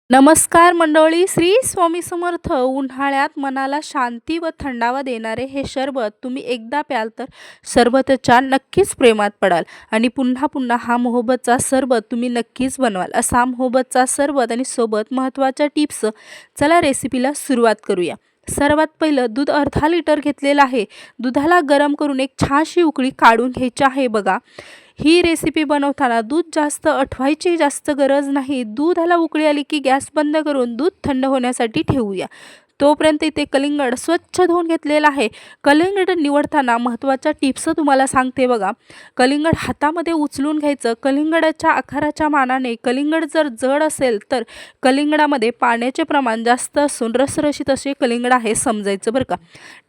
नमस्कार मंडळी, श्री स्वामी समर्थ. उन्हाळ्यात मनाला शांती व थंडावा देणारे हे सरबत तुम्ही एकदा प्याल तर सरबतच्या नक्कीच प्रेमात पडाल आणि पुन्हा पुन्हा हा मोहब्बतचा सरबत तुम्ही नक्कीच बनवाल. असा मोहब्बतचा सरबत आणि सोबत महत्त्वाच्या टिप्स. चला रेसिपीला सुरुवात करूया. सर्वात पहिलं दूध अर्धा लिटर घेतलेलं आहे. दुधाला गरम करून एक छानशी उकळी काढून घ्यायची आहे बघा. ही रेसिपी बनवताना दूध जास्त आटवायची जास्त गरज नाही. दुधाला उकळी आली की गॅस बंद करून दूध थंड होण्यासाठी ठेवूया. तोपर्यंत इथे कलिंगड स्वच्छ धुवून घेतलेला आहे. कलिंगड निवडताना महत्त्वाच्या टिप्स तुम्हाला सांगते बघा. कलिंगड हातामध्ये उचलून घ्यायचं. कलिंगडाच्या आकाराच्या मानाने कलिंगड जर जड असेल तर कलिंगडामध्ये पाण्याचे प्रमाण जास्त असून रसरशीत असे कलिंगड आहे समजायचं बरं का.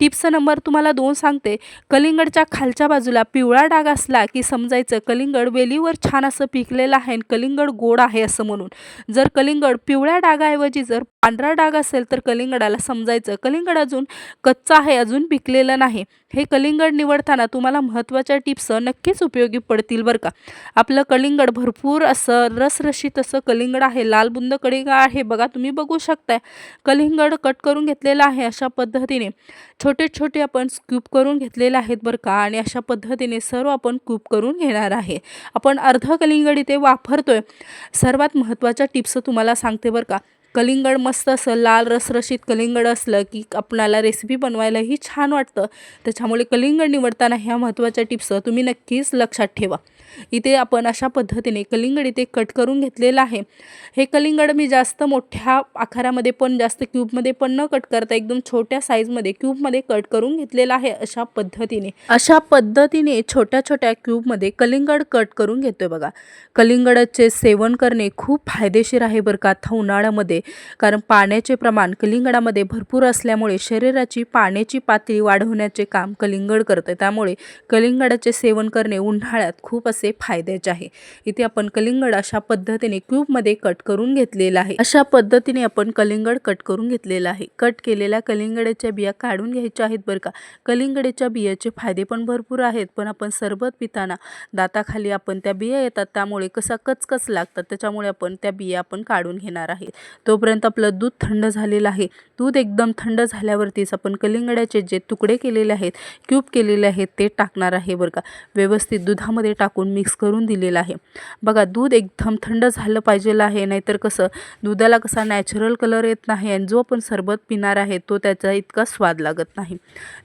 टिप्स नंबर तुम्हाला 2 सांगते. कलिंगडच्या खालच्या बाजूला पिवळा डाग असला की समजायचं कलिंगड वेलीवर छान असं पिकलेलं आहे आणि कलिंगड गोड आहे असं म्हणून. जर कलिंगड पिवळ्या डागाऐवजी जर पांढरा डाग असेल तर कलिंगडाला समजायचं कलिंगड अजून कच्चा आहे, अजून पिकलेलं नाही. हे कलिंगड निवडताना तुम्हाला महत्त्वाच्या टिप्स नक्कीच उपयोगी पडतील बरं का. आपलं कलिंगड भरपूर असं रसरशीत असं कलिंगड आहे. लाल बुंद कलिंगड आहे बघा, तुम्ही बघू शकताय. कलिंगड कट करून घेतलेलं आहे अशा पद्धतीने. छोटे छोटे आपण स्कूप करून घेतलेले आहेत बरं का आणि अशा पद्धतीने सर्व आपण कूप करून घेणार आहे. आपण अर्ध कलिंगड इथे वापरतोय. सर्वात महत्त्वाच्या टिप्स तुम्हाला सांगते बरं का. कलिंगड मस्त असं लाल रसरशीत कलिंगड असलं की आपणाला रेसिपी बनवायलाही छान वाटतं. त्याच्यामुळे कलिंगड निवडताना ह्या महत्त्वाच्या टिप्स तुम्ही नक्कीच लक्षात ठेवा. इथे आपण अशा पद्धतीने कलिंगड इथे कट करून घेतलेलं आहे. हे कलिंगड मी जास्त मोठ्या आकारामध्ये पण जास्त क्यूबमध्ये पण न कट करता एकदम छोट्या साईजमध्ये क्यूबमध्ये कट करून घेतलेलं आहे. अशा पद्धतीने छोट्या छोट्या क्यूबमध्ये कलिंगड कट करून घेतोय बघा. कलिंगडाचे सेवन करणे खूप फायदेशीर आहे बरं का आता उन्हाळ्यामध्ये. कारण पाण्याचे प्रमाण कलिंगडामध्ये भरपूर असल्यामुळे शरीराची पाण्याची पातळी वाढवण्याचे काम कलिंगड करते. त्यामुळे कलिंगडाचे सेवन करणे उन्हाळ्यात खूप असे फायद्याचे आहे. इथे आपण कलिंगड अशा पद्धतीने क्यूबमध्ये कट करून घेतलेला आहे. अशा पद्धतीने आपण कलिंगड कट करून घेतलेला आहे. कट केलेल्या कलिंगडाच्या बिया काढून घ्यायच्या आहेत बरं का. कलिंगडाच्या बियाचे फायदे पण भरपूर आहेत, पण आपण सरबत पिताना दाताखाली आपण त्या बिया येतात त्यामुळे कसा कचकच लागतात. त्याच्यामुळे आपण त्या बिया आपण काढून घेणार आहे. तोपर्यंत आपलं दूध थंड झालेलं आहे. दूध एकदम थंड झाल्यावरतीच आपण कलिंगडाचे जे तुकडे केलेले आहेत, क्यूब केलेले आहेत ते टाकणार आहे बरं का. व्यवस्थित दुधामध्ये टाकून मिक्स करून दिलेलं आहे. बघा दूध एकदम थंड झालं पाहिजेलं आहे, नाहीतर कसं दुधाला कसा नॅचरल कलर येत नाही आणि जो आपण सरबत पिणार आहे तो त्याचा इतका स्वाद लागत नाही.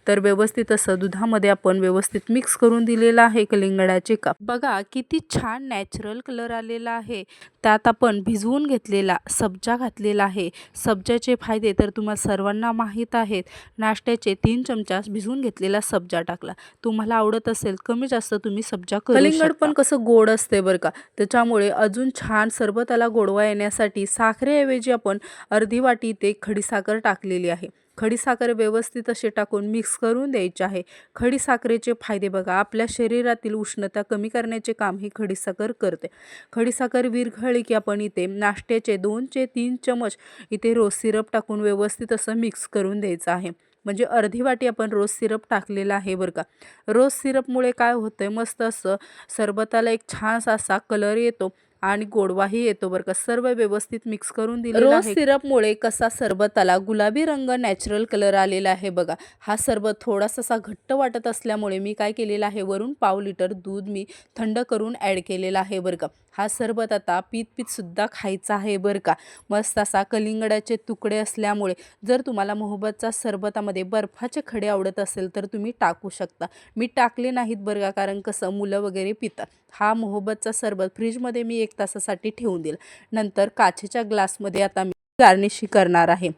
तर व्यवस्थित असं दुधामध्ये आपण व्यवस्थित मिक्स करून दिलेलं आहे कलिंगडाचे काप. बघा किती छान नॅचरल कलर आलेला आहे. त्यात आपण भिजवून घेतलेला सब्जा घातलेला आहे. सब्जाचे फायदे तर तुम्हाला सर्वांना माहीत आहेत. नाश्त्याचे 3 चमचा भिजवून घेतलेला सब्जा टाकला. तुम्हाला आवडत असेल कमी जास्त तुम्ही सब्जा करू शकता. कलिंगड पण कसं गोड असते बरं का, त्याच्यामुळे अजून छान सरबताला गोडवा येण्यासाठी साखरेऐवजी आपण अर्धी वाटी ते खडीसाखर टाकलेली आहे. खडीसाखर व्यवस्थित असे टाकून मिक्स करून द्यायचे आहे. खडीसाखरेचे फायदे बघा, आपल्या शरीरातील उष्णता कमी करण्याचे काम ही खडीसाखर करते. खडीसाखर विरघळली की आपण इथे नाश्त्याचे 2 ते 3 चमच इथे रोज सिरप टाकून व्यवस्थित असं मिक्स करून द्यायचं आहे. म्हणजे अर्धी वाटी आपण रोज सिरप टाकलेला आहे बरं का. रोज सिरपमुळे काय होतंय, मस्त असं सरबताला एक छानसा असा कलर येतो आणि गोडवाही येतो बरं का. सर्व व्यवस्थित मिक्स करून दिलेला आहे. रोज सिरपमुळे कसा सरबताला गुलाबी रंग नॅचरल कलर आलेला आहे बघा. हा सरबत थोडासा घट्ट वाटत असल्यामुळे मी काय केलेलं आहे, वरून पाव लिटर दूध मी थंड करून ॲड केलेला आहे बरं का. हा सरबत आता पीत सुद्धा खायचा आहे बरं का. मस्त असा कलिंगडाचे तुकडे असल्यामुळे जर तुम्हाला मोहब्बतचा सरबतामध्ये बर्फाचे खडे आवडत असेल तर तुम्ही टाकू शकता. मी टाकले नाहीत बरं का, कारण कसं मुलं वगैरे पितात. हा मोहब्बतचा सरबत फ्रीजमध्ये मी 1 तासासाठी ठेवून दिला. नंतर काचेच्या ग्लासमध्ये आता मी गार्निशिंग करणार आहे.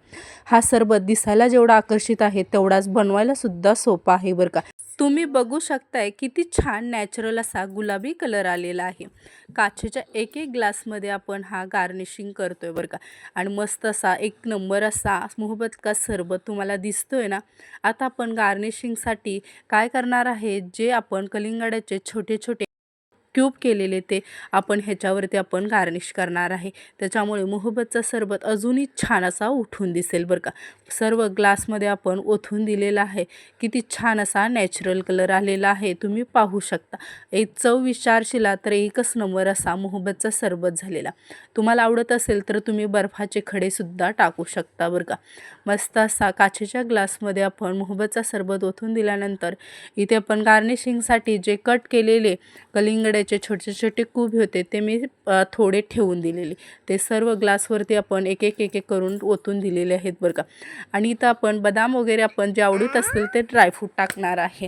हा सरबत दिसायला जेवढा आकर्षित आहे तेवढाच बनवायला सुद्धा सोपा आहे बरं का. तुम्ही बघू शकताय किती छान नॅचरल असा गुलाबी कलर आलेला आहे. काचेच्या एक ग्लासमध्ये आपण हा गार्निशिंग करतोय बरं का. आणि मस्त असा 1 नंबर असा मोहब्बत का सरबत तुम्हाला दिसतोय ना. आता आपण गार्निशिंगसाठी काय करणार आहे, जे आपण कलिंगडाचे छोटे छोटे क्यूब केलेले ते आपण ह्याच्यावरती आपण गार्निश करणार आहे. त्याच्यामुळे मोहब्बतचा सरबत अजूनही छान असा उठून दिसेल बरं का. सर्व ग्लासमध्ये आपण ओतून दिलेला आहे. किती छान असा नॅचरल कलर आलेला आहे, तुम्ही पाहू शकता. एक चव विचारशिला तर एकच नंबर असा मोहब्बतचा सरबत झालेला. तुम्हाला आवडत असेल तर तुम्ही बर्फाचे खडेसुद्धा टाकू शकता बरं का. मस्त असा काचेच्या ग्लासमध्ये आपण मोहब्बतचा सरबत ओतून दिल्यानंतर इथे आपण गार्निशिंगसाठी जे कट केलेले कलिंगडाचे छोटे छोटे कूब होते ते मी थोडे ठेवून दिलेले, ते सर्व ग्लासवरती आपण एक एक एक एक करून ओतून दिलेले आहेत बरं का. आणि इथं आपण बदाम वगैरे आपण जे आवडत असतील ते ड्रायफ्रूट टाकणार आहे.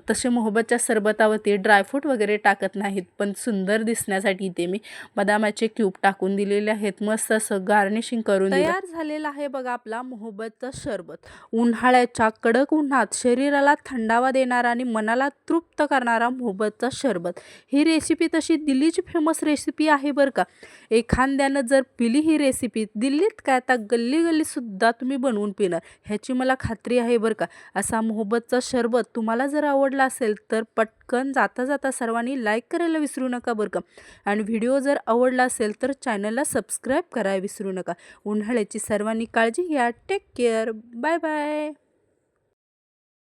तसे मोहब्बतच्या सरबतावरती ड्रायफ्रूट वगैरे टाकत नाहीत, पण सुंदर दिसण्यासाठी इथे मी बदामाचे क्यूब टाकून दिलेले आहेत. मस्त असं गार्निशिंग करून तयार झालेला आहे बघा आपला मोहब्बतचा सरबत. उन्हाळ्याच्या कडक उन्हात शरीराला थंडावा देणारा आणि मनाला तृप्त करणारा मोहब्बतचा सरबत. ही रेसिपी तशी दिल्लीची फेमस रेसिपी आहे बरं का. एखाद्यानं जर पिली ही रेसिपी, दिल्लीत काय आता गल्ली गल्लीसुद्धा तुम्ही बनवून पिणार ह्याची मला खात्री आहे बरं का. असा मोहब्बतचा सरबत तुम्हाला जर आवडला असेल तर पटकन जाता जाता सर्वांनी लाईक करायला विसरू नका बरं का. आणि व्हिडिओ जर आवडला असेल तर चॅनलला सबस्क्राईब करायला विसरू नका. उन्हाळ्याची सर्वांनी काळजी घ्या. Take care. Bye bye.